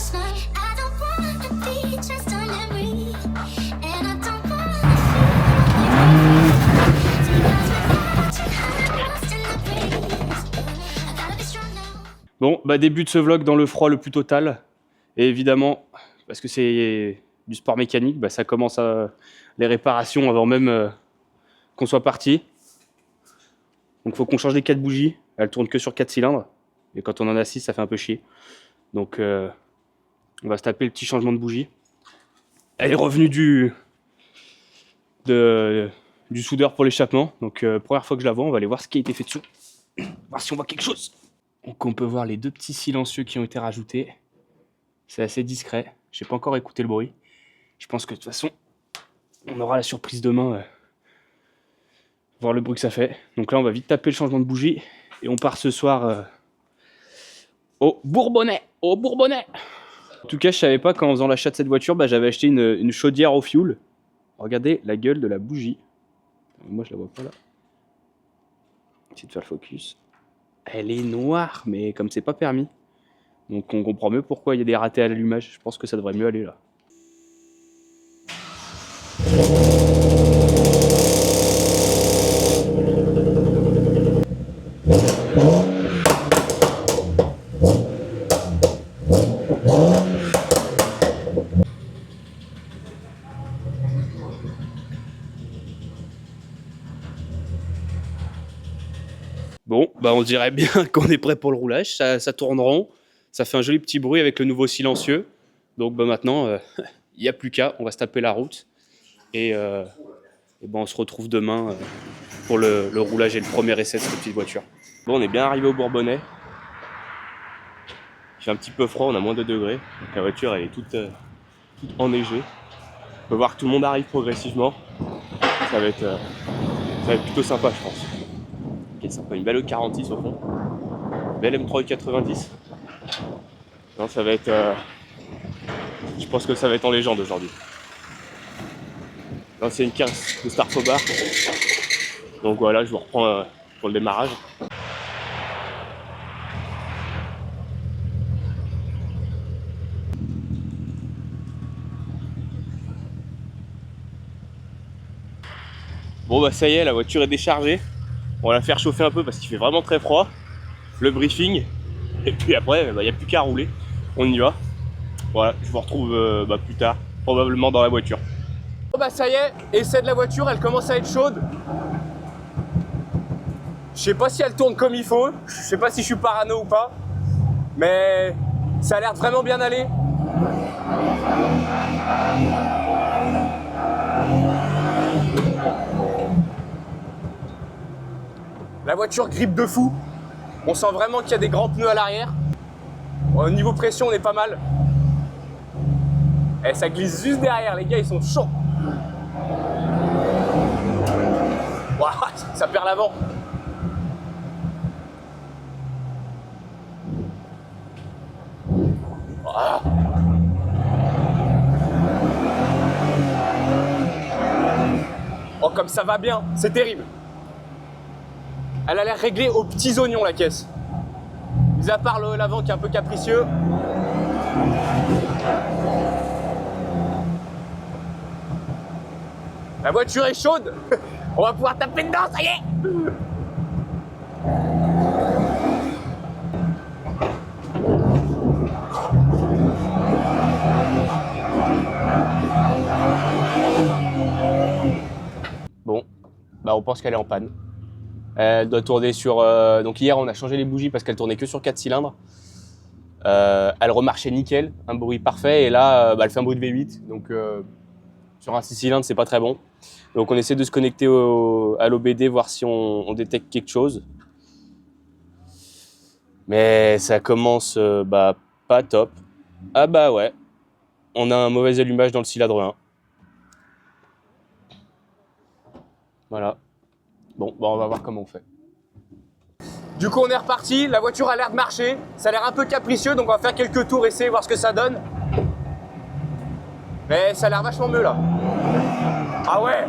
last night. I don't wanna be just a memory, and I don't wanna feel because without you I'm lost in the breeze. I gotta be strong now. Bon, bah début de ce vlog dans le froid le plus total. Et évidemment, parce que c'est du sport mécanique, bah ça commence les réparations avant même qu'on soit parti. Donc il faut qu'on change les 4 bougies. Elles tournent que sur 4 cylindres. Et quand on en a 6, ça fait un peu chier. Donc on va se taper le petit changement de bougie. Elle est revenue du soudeur pour l'échappement. Donc première fois que je la vois, on va aller voir ce qui a été fait dessus. Voir si on voit quelque chose. Donc on peut voir les 2 petits silencieux qui ont été rajoutés. C'est assez discret. J'ai pas encore écouté le bruit. Je pense que de toute façon, on aura la surprise demain. Voir le bruit que ça fait. Donc là, on va vite taper le changement de bougie. Et on part ce soir au Bourbonnais. Au Bourbonnais. En tout cas, je savais pas qu'en faisant l'achat de cette voiture, bah, j'avais acheté une chaudière au fioul. Regardez la gueule de la bougie. Moi, je la vois pas là. Essayer de faire le focus. Elle est noire, mais comme c'est pas permis. Donc on comprend mieux pourquoi il y a des ratés à l'allumage. Je pense que ça devrait mieux aller là. Bon, bah on dirait bien qu'on est prêt pour le roulage, ça tourne rond, ça fait un joli petit bruit avec le nouveau silencieux. Donc bah maintenant, il n'y a plus qu'à, on va se taper la route. Et bah on se retrouve demain pour le roulage et le premier essai de cette petite voiture. Bon, on est bien arrivé au Bourbonnais. Il fait un petit peu froid, on a moins de degrés. Donc la voiture elle est toute enneigée. On peut voir que tout le monde arrive progressivement. Ça va être plutôt sympa, je pense. Qui est sympa, une belle E46 au fond, belle M3 E90. Non, ça va être, je pense que ça va être en légende aujourd'hui. L'ancienne caisse de Starcobar. Donc voilà, je vous reprends pour le démarrage. Bon bah ça y est, la voiture est déchargée. On va la faire chauffer un peu parce qu'il fait vraiment très froid. Le briefing. Et puis après, il n'y a plus qu'à rouler. On y va. Voilà, je vous retrouve plus tard, probablement dans la voiture. Bon bah ça y est, essai de la voiture, elle commence à être chaude. Je sais pas si elle tourne comme il faut. Je sais pas si je suis parano ou pas. Mais ça a l'air de vraiment bien aller. La voiture grippe de fou. On sent vraiment qu'il y a des grands pneus à l'arrière. Au niveau pression, on est pas mal. Et ça glisse juste derrière, les gars, ils sont chauds. Ouah, ça perd l'avant. Ouah. Oh, comme ça va bien, c'est terrible. Elle a l'air réglée aux petits oignons, la caisse. Mis à part l'avant qui est un peu capricieux. La voiture est chaude. On va pouvoir taper dedans, ça y est. Bon, bah on pense qu'elle est en panne. Elle doit tourner sur... donc hier, on a changé les bougies parce qu'elle tournait que sur 4 cylindres. Elle remarchait nickel, un bruit parfait. Et là, elle fait un bruit de V8. Donc sur un 6 cylindres, c'est pas très bon. Donc on essaie de se connecter à l'OBD, voir si on détecte quelque chose. Mais ça commence pas top. Ah bah ouais, on a un mauvais allumage dans le cylindre 1. Voilà. Bon, bah on va voir comment on fait. Du coup, on est reparti. La voiture a l'air de marcher. Ça a l'air un peu capricieux, donc on va faire quelques tours, essayer, voir ce que ça donne. Mais ça a l'air vachement mieux là. Ah ouais.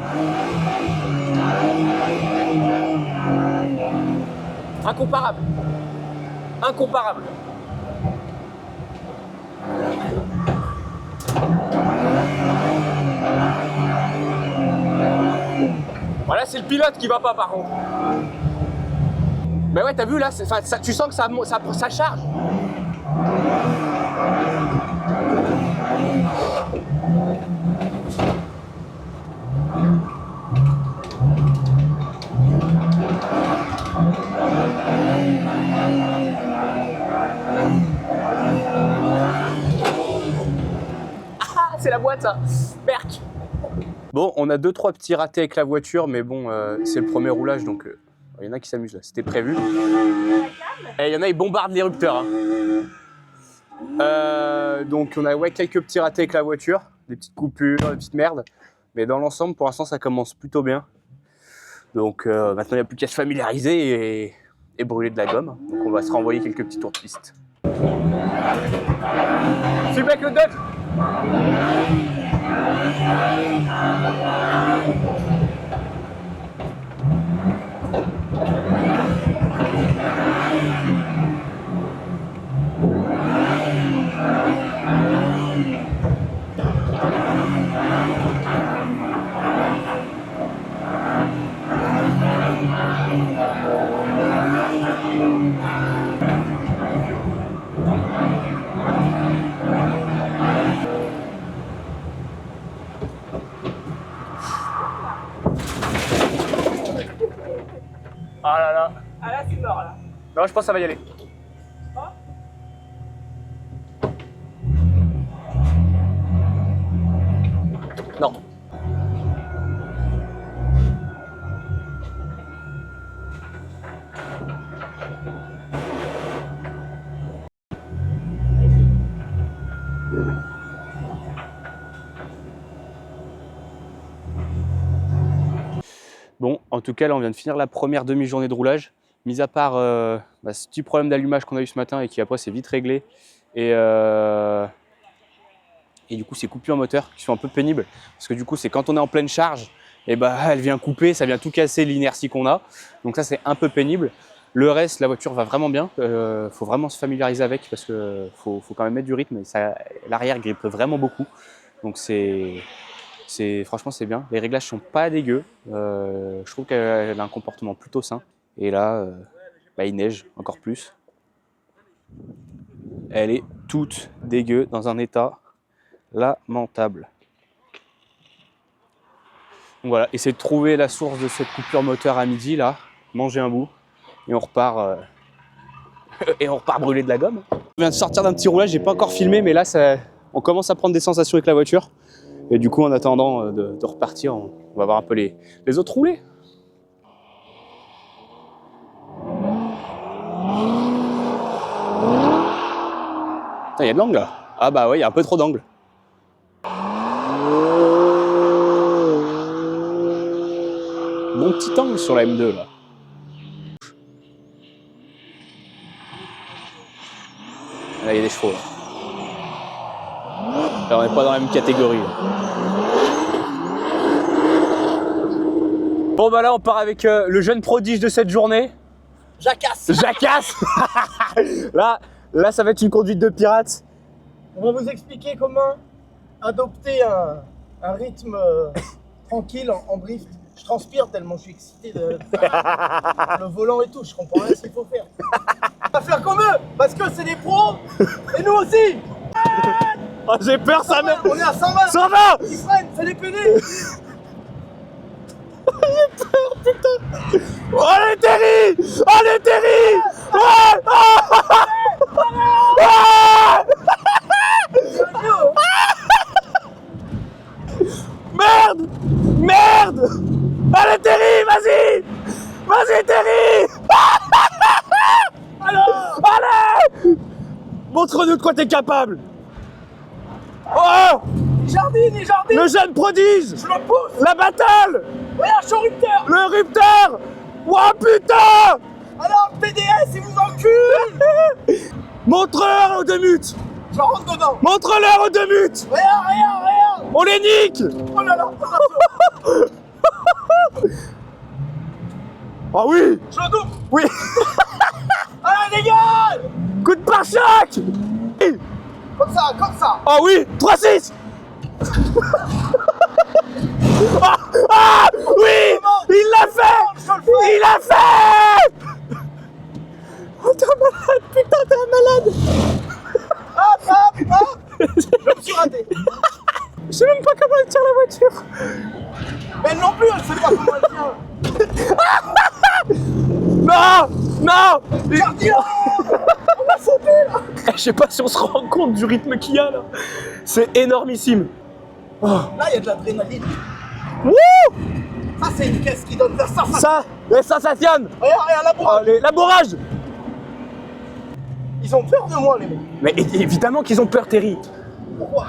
Incomparable. Incomparable. Là, c'est le pilote qui va pas, par contre. Mais ouais, t'as vu là, tu sens que ça charge. Ah, c'est la boîte ça. Berk. Bon, on a 2-3 petits ratés avec la voiture, mais bon, c'est le premier roulage, donc il y en a qui s'amusent là, c'était prévu. Et il y en a, ils bombardent l'érupteur. Hein. Donc on a quelques petits ratés avec la voiture, des petites coupures, des petites merdes, mais dans l'ensemble, pour l'instant, ça commence plutôt bien. Donc maintenant, il n'y a plus qu'à se familiariser et brûler de la gomme. Donc on va se renvoyer quelques petits tours de piste. Filme avec le duck. Ah là là. Ah là, c'est mort là. Non, je pense que ça va y aller. Non. Bon, en tout cas, là, on vient de finir la première demi-journée de roulage. Mis à part ce petit problème d'allumage qu'on a eu ce matin et qui après s'est vite réglé. Et du coup, ces coupures moteur qui sont un peu pénibles. Parce que du coup, c'est quand on est en pleine charge, et elle vient couper, ça vient tout casser l'inertie qu'on a. Donc ça, c'est un peu pénible. Le reste, la voiture va vraiment bien. Faut vraiment se familiariser avec parce que faut quand même mettre du rythme. Et l'arrière grippe vraiment beaucoup. Donc franchement, c'est bien. Les réglages sont pas dégueux. Je trouve qu'elle a un comportement plutôt sain. Et là, il neige encore plus. Elle est toute dégueu, dans un état lamentable. Donc voilà, essayez de trouver la source de cette coupure moteur à midi, là. Manger un bout. Et on repart, brûler de la gomme. On vient de sortir d'un petit roulage, j'ai pas encore filmé, mais là, on commence à prendre des sensations avec la voiture. Et du coup, en attendant de repartir, on va voir un peu les autres roulés. Il y a de l'angle là. Ah bah ouais, il y a un peu trop d'angle. Bon petit angle sur la M2 là. Là, il y a des chevaux là. Là, on n'est pas dans la même catégorie. Là. Bon bah là, on part avec le jeune prodige de cette journée. Jacasse. Jacasse. Là, ça va être une conduite de pirate. On va vous expliquer comment adopter un rythme tranquille en drift. Je transpire tellement je suis excité de le volant et tout, je comprends rien ce qu'il faut faire. On va faire comme eux, parce que c'est des pros, et nous aussi. Oh, j'ai peur, ça mène. On est à 120. 120. Ils freinent, c'est les pédés. J'ai peur, putain. Oh, les Terry. Oh, les Terry. Ouais. Merde. Merde. Allez, Terry, vas-y. Vas-y, Terry. Alors, Allez. Montre-nous de quoi t'es capable. Oh. Jardine. Le jeune prodige. Je le pousse. La battle. Regarde, je suis au rupteur. Le rupteur. Oh putain. Alors, PDS, il vous encule. Montre-leur aux 2 mutes. Je rentre dedans. Montre-leur aux 2 mutes. Regarde. On les nique. Oh là là, attention. Ah oui. Je le double. Oui. Allez, dégage. Coup de pare-choc. Comme ça. Ah oui. 3-6. Ah oui. Il l'a fait! Il l'a fait! Oh, t'es un malade, putain, t'es un malade! Je me suis raté. Je sais même pas comment elle tire la voiture. Mais elle non plus, elle sait pas comment elle tient. Non! Non! Gardien, on va sauter là. Je sais pas si on se rend compte du rythme qu'il y a là. C'est énormissime. Oh. Là, il y a de l'adrénaline. Wouh! Ça, c'est une caisse qui donne de la sensation. Ça, les sensations. Regarde, la bourre. Les labourages. Ils ont peur de moi, les mecs. Mais évidemment qu'ils ont peur, Terry. Pourquoi?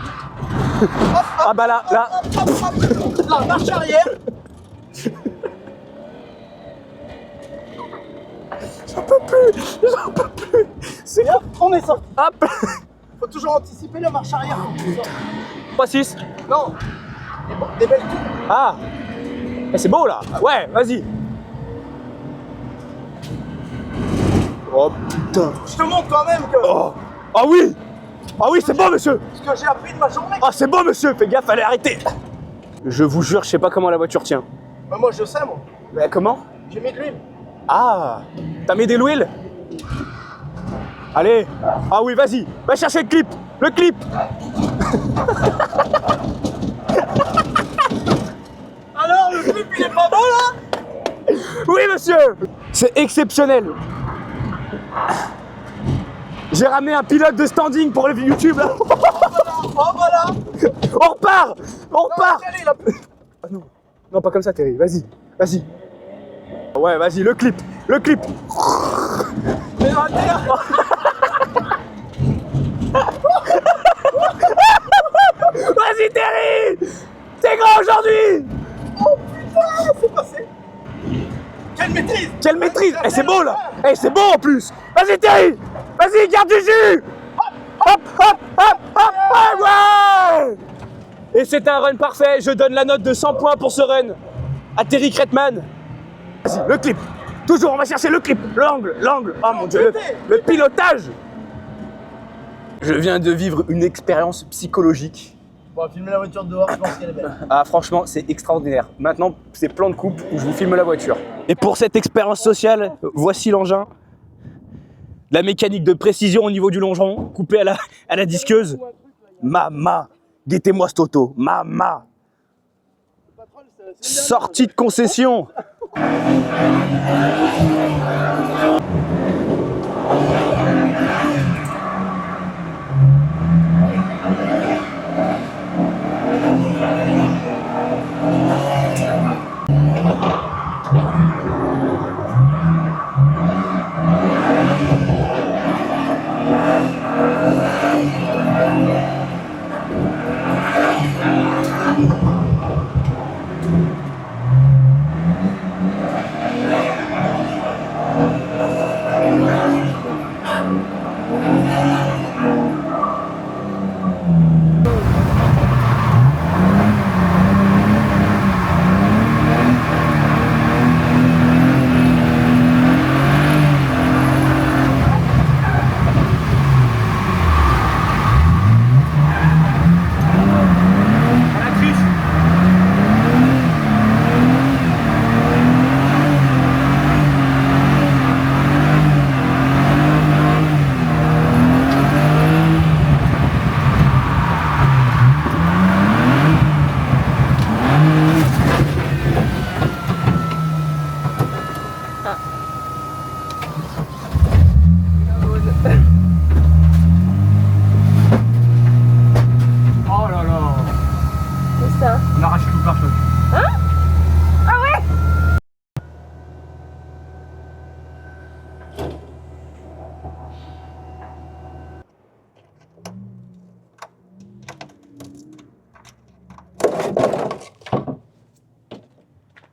Ah bah là. Là, marche arrière. J'en peux plus. C'est Et hop, on est sorti. hop. Faut toujours anticiper la marche arrière. 3-6. Non. Des belles tours. Ah. Eh, c'est beau là. Ouais, vas-y. Oh putain. Je te montre quand même que Oh. Ah oui. Ah oui, c'est beau, monsieur. ce que j'ai appris de ma journée. Ah, c'est beau, monsieur. Fais gaffe, allez, arrêtez. Je vous jure, je sais pas comment la voiture tient. Bah, moi, je sais, moi. Mais comment? J'ai mis de l'huile. Ah. T'as mis de l'huile? Allez. Ah oui, vas-y. Va chercher le clip. Le clip. Alors, le clip, il est pas beau là? Oui, monsieur. C'est exceptionnel. J'ai ramené un pilote de standing pour le YouTube là. Oh voilà. On repart. On repart. Allez, il a plus. Ah non. Non, pas comme ça, Terry. Vas-y. Vas-y. Ouais, vas-y, le clip. Le clip. Mais non, t'es là. Vas-y, Terry. T'es grand aujourd'hui. Oh putain, c'est passé. Quelle maîtrise. Quelle maîtrise. Eh, c'est beau là. Eh, c'est beau en plus. Vas-y, Terry. Vas-y, garde du jus. Hop, hop, hop, hop, ouais. Et c'est un run parfait. Je donne la note de 100 points pour ce run à Terry Kretman. Vas-y, le clip. Toujours, on va chercher le clip. L'angle. Oh mon dieu, le pilotage. Je viens de vivre une expérience psychologique. Bon, on va filmer la voiture dehors, je pense qu'elle est belle. Ah, franchement, c'est extraordinaire. Maintenant, c'est plan de coupe où je vous filme la voiture. Et pour cette expérience sociale, voici l'engin. La mécanique de précision au niveau du longeron, coupé à la disqueuse. Mama, guettez-moi cette auto. Mama. Sortie de concession. Oh là là. C'est ça. On arrache tout le pare-choc. Ah ouais.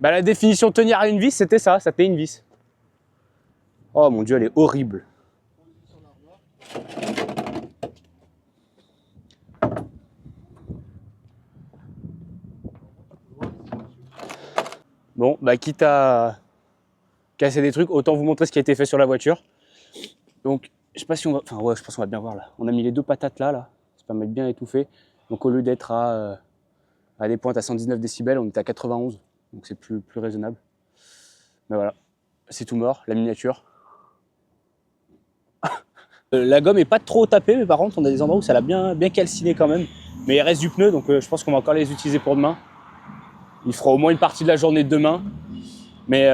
Bah, la définition de tenir à une vis, c'était ça tenait une vis. Oh mon dieu, elle est horrible. Bon, bah quitte à casser des trucs, autant vous montrer ce qui a été fait sur la voiture. Donc, je sais pas si on va... Enfin ouais, je pense qu'on va bien voir là. On a mis les deux patates là. Ça permet de bien étouffer. Donc au lieu d'être à des pointes à 119 décibels, on était à 91. Donc c'est plus raisonnable. Mais voilà, c'est tout mort, la miniature. La gomme est pas trop tapée, mais par contre on a des endroits où ça l'a bien calciné quand même. Mais il reste du pneu, donc je pense qu'on va encore les utiliser pour demain. Il fera au moins une partie de la journée de demain. Mais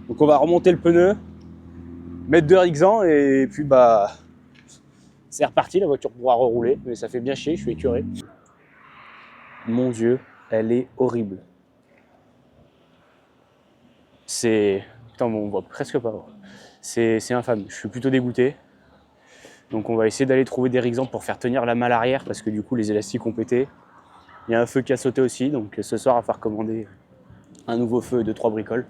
donc on va remonter le pneu, mettre 2 Rixans et puis bah c'est reparti, la voiture pourra rerouler. Mais ça fait bien chier, je suis écœuré. Mon Dieu, elle est horrible. C'est... Putain, on voit presque pas. C'est infâme, je suis plutôt dégoûté. Donc on va essayer d'aller trouver des Rixans pour faire tenir la malle arrière parce que du coup les élastiques ont pété. Il y a un feu qui a sauté aussi, donc ce soir il va falloir commander un nouveau feu et 2-3 bricoles.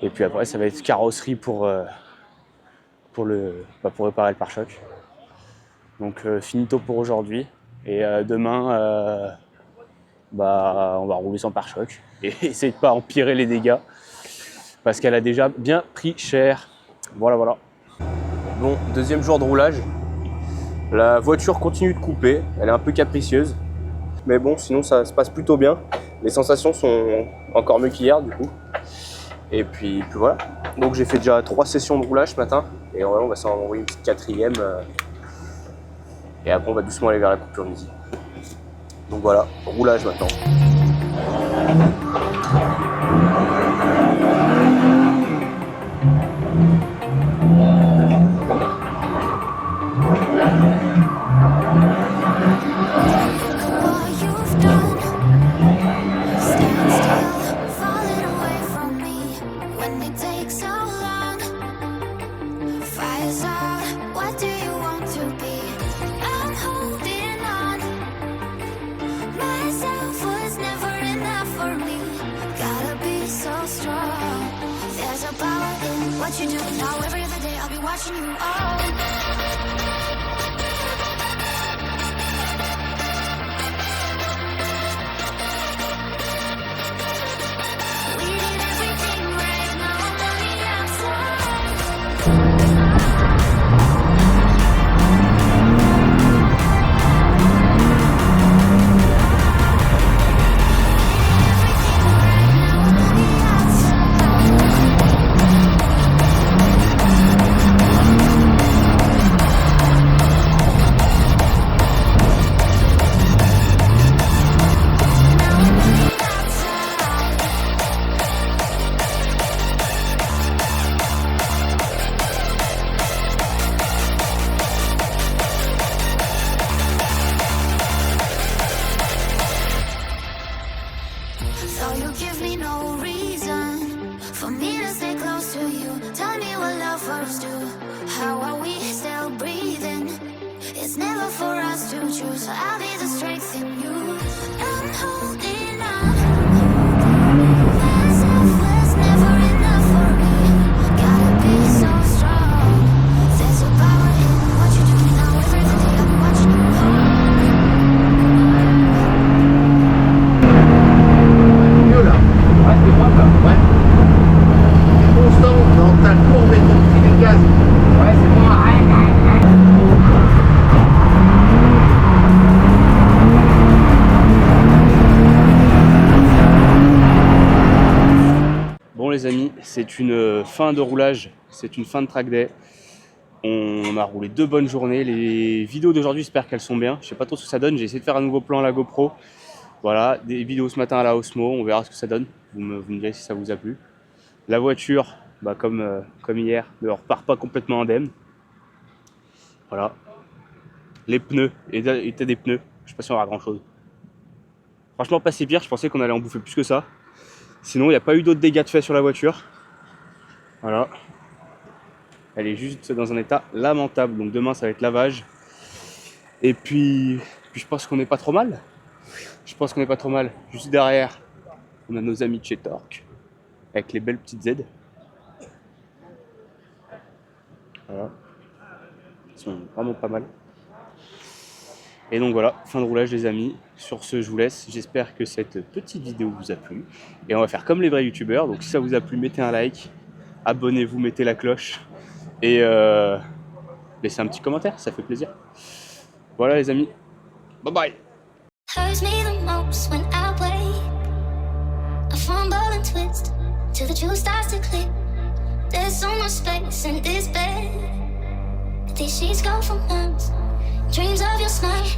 Et puis après ça va être carrosserie pour réparer le pare-choc. Donc finito pour aujourd'hui. Et demain, on va rouler sans pare-choc et essayer de pas empirer les dégâts parce qu'elle a déjà bien pris cher. Voilà. Bon, deuxième jour de roulage. La voiture continue de couper, elle est un peu capricieuse. Mais bon, sinon ça se passe plutôt bien. Les sensations sont encore mieux qu'hier du coup. Et puis voilà. Donc j'ai fait déjà 3 sessions de roulage ce matin. Et on va s'en envoyer une petite 4e. Et après on va doucement aller vers la coupure midi. Donc voilà, roulage maintenant. What you do now, every other day I'll be watching you all. We did everything right now on the outside. So you give me no reason for me to stay close to you. Tell me what love first do. How are we still breathing? It's never for us to choose. So I'll be the strength in you. I'm holding on. Myself was never enough for me. Gotta be so strong. There's a power in what you do now. Every day I'll be watching you fall. Bon les amis, c'est une fin de roulage, c'est une fin de track day. On a roulé 2 bonnes journées. Les vidéos d'aujourd'hui, j'espère qu'elles sont bien. Je sais pas trop ce que ça donne, j'ai essayé de faire un nouveau plan à la GoPro. Voilà, des vidéos ce matin à la Osmo, on verra ce que ça donne. Vous me direz si ça vous a plu. La voiture, comme hier, ne repart pas complètement indemne. Voilà. Les pneus, étaient des pneus, je sais pas si on aura grand chose. Franchement pas si pire, je pensais qu'on allait en bouffer plus que ça. Sinon il n'y a pas eu d'autres dégâts de fait sur la voiture. Voilà. Elle est juste dans un état lamentable, donc demain ça va être lavage. Et puis je pense qu'on n'est pas trop mal. Juste derrière, on a nos amis de chez Torque, avec les belles petites Z. Voilà. Ils sont vraiment pas mal. Et donc voilà, fin de roulage les amis. Sur ce, je vous laisse. J'espère que cette petite vidéo vous a plu. Et on va faire comme les vrais youtubeurs. Donc si ça vous a plu, mettez un like, abonnez-vous, mettez la cloche. Et laissez un petit commentaire, ça fait plaisir. Voilà les amis. Bye bye. Hurts me the most when I wake. I fumble and twist, till the truth starts to click. There's so much space in this bed. These sheets go for months. Dreams of your smile